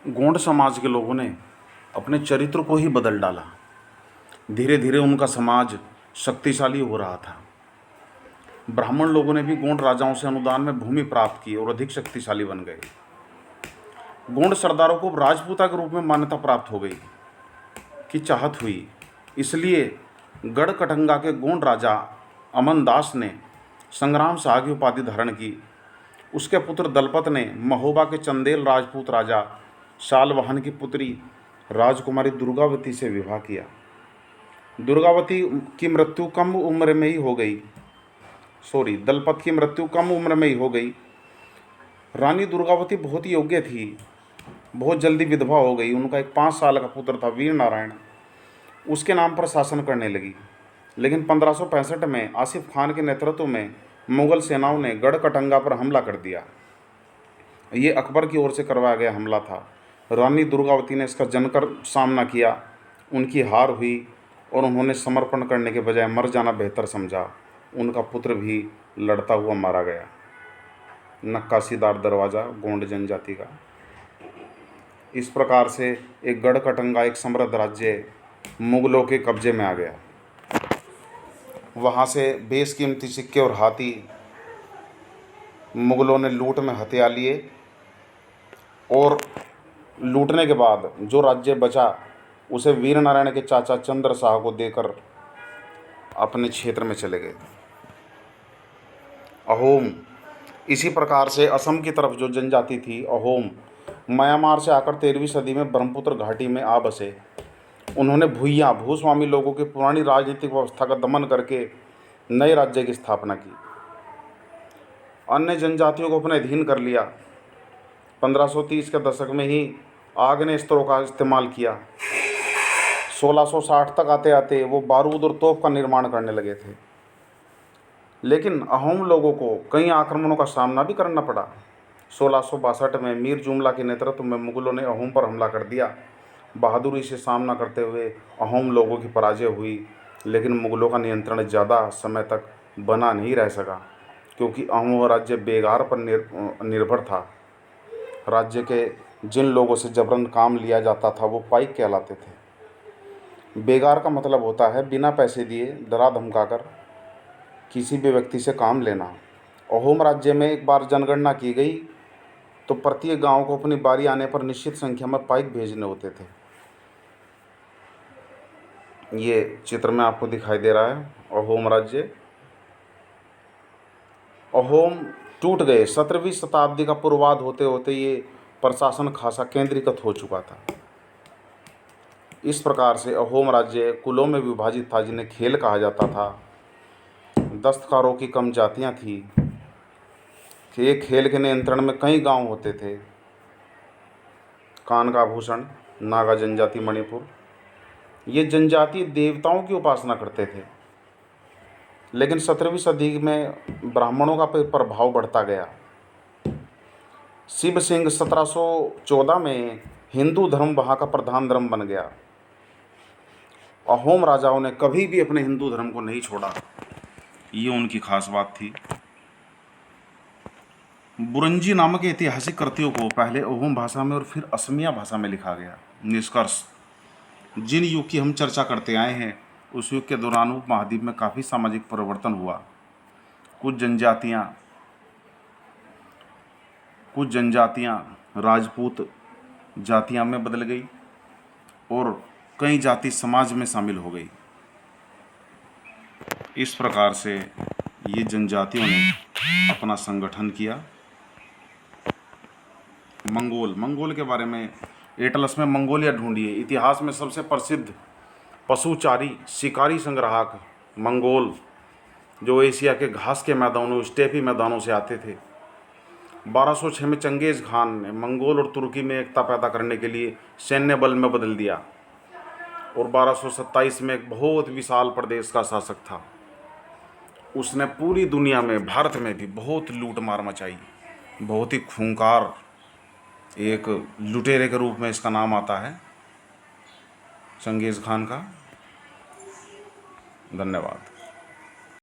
गोंड समाज के लोगों ने अपने चरित्र को ही बदल डाला। धीरे धीरे उनका समाज शक्तिशाली हो रहा था। ब्राह्मण लोगों ने भी गोंड राजाओं से अनुदान में भूमि प्राप्त की और अधिक शक्तिशाली बन गए। गोंड सरदारों को राजपूता के रूप में मान्यता प्राप्त हो गई की चाहत हुई। इसलिए गढ़कटंगा के गोंड राजा अमनदास ने संग्राम शाह की उपाधि धारण की। उसके पुत्र दलपत ने महोबा के चंदेल राजपूत राजा शालवाहन की पुत्री राजकुमारी दुर्गावती से विवाह किया। दुर्गावती की मृत्यु कम उम्र में ही हो गई। दलपत की मृत्यु कम उम्र में ही हो गई। रानी दुर्गावती बहुत ही योग्य थी, बहुत जल्दी विधवा हो गई। उनका एक 5 साल का पुत्र था वीर नारायण, उसके नाम पर शासन करने लगी। लेकिन 1565 में आसिफ खान के नेतृत्व में मुगल सेनाओं ने गढ़कटंगा पर हमला कर दिया। ये अकबर की ओर से करवाया गया हमला था। रानी दुर्गावती ने इसका जनकर सामना किया। उनकी हार हुई और उन्होंने समर्पण करने के बजाय मर जाना बेहतर समझा। उनका पुत्र भी लड़ता हुआ मारा गया। नक्काशीदार दरवाज़ा गोंड जनजाति का। इस प्रकार से एक गढ़कटंगा, एक समृद्ध राज्य मुगलों के कब्जे में आ गया। वहाँ से बेशकीमती सिक्के और हाथी मुगलों ने लूट में हथिया लिए और लूटने के बाद जो राज्य बचा उसे वीर नारायण के चाचा चंद्र शाह को देकर अपने क्षेत्र में चले गए। अहोम, इसी प्रकार से असम की तरफ जो जनजाति थी अहोम, म्यांमार से आकर 13वीं सदी में ब्रह्मपुत्र घाटी में आ बसे। उन्होंने भूइयाँ, भूस्वामी लोगों की पुरानी राजनीतिक व्यवस्था का दमन करके नए राज्य की स्थापना की। अन्य जनजातियों को अपने अधीन कर लिया। 1530 के दशक में ही आग्नेयास्त्रों का इस्तेमाल किया। 1660 तक आते आते वो बारूद और तोप का निर्माण करने लगे थे। लेकिन अहोम लोगों को कई आक्रमणों का सामना भी करना पड़ा। 1662 में मीर जुमला के नेतृत्व में मुगलों ने अहोम पर हमला कर दिया। बहादुरी से सामना करते हुए अहोम लोगों की पराजय हुई। लेकिन मुगलों का नियंत्रण ज़्यादा समय तक बना नहीं रह सका, क्योंकि अहोम राज्य बेगार पर निर्भर था। राज्य के जिन लोगों से जबरन काम लिया जाता था वो पाइक कहलाते थे। बेगार का मतलब होता है बिना पैसे दिए, डरा धमकाकर किसी भी व्यक्ति से काम लेना। अहोम राज्य में एक बार जनगणना की गई तो प्रत्येक गांव को अपनी बारी आने पर निश्चित संख्या में पाइक भेजने होते थे। ये चित्र में आपको दिखाई दे रहा है अहोम राज्य। अहोम टूट गए। 17वीं शताब्दी का पूर्वाध होते होते ये प्रशासन खासा केंद्रीकृत हो चुका था। इस प्रकार से अहोम राज्य कुलों में विभाजित था, जिन्हें खेल कहा जाता था। दस्तकारों की कम जातियाँ थी कि एक खेल के नियंत्रण में कई गांव होते थे। कान का आभूषण, नागा जनजाति मणिपुर, ये जनजाति देवताओं की उपासना करते थे। लेकिन 17वीं सदी में ब्राह्मणों का प्रभाव बढ़ता गया। शिव सिंह 1714 में हिंदू धर्म वहाँ का प्रधान धर्म बन गया। अहोम राजाओं ने कभी भी अपने हिंदू धर्म को नहीं छोड़ा, ये उनकी खास बात थी। बुरंजी नामक ऐतिहासिक कृतियों को पहले अहोम भाषा में और फिर असमिया भाषा में लिखा गया। निष्कर्ष, जिन युग की हम चर्चा करते आए हैं उस युग के दौरान उपमहाद्वीप में काफ़ी सामाजिक परिवर्तन हुआ। कुछ जनजातियाँ राजपूत जातियाँ में बदल गई और कई जाति समाज में शामिल हो गई। इस प्रकार से ये जनजातियों ने अपना संगठन किया। मंगोल के बारे में एटलस में मंगोलिया ढूंढिए। इतिहास में सबसे प्रसिद्ध पशुचारी शिकारी संग्राहक मंगोल, जो एशिया के घास के मैदानों, स्टेपी मैदानों से आते थे। 1206 में चंगेज़ खान ने मंगोल और तुर्की में एकता पैदा करने के लिए सैन्य बल में बदल दिया और 1227 में एक बहुत विशाल प्रदेश का शासक था। उसने पूरी दुनिया में, भारत में भी बहुत लूट मार मचाई। बहुत ही खूंखार एक लुटेरे के रूप में इसका नाम आता है, चंगेज़ खान का। धन्यवाद।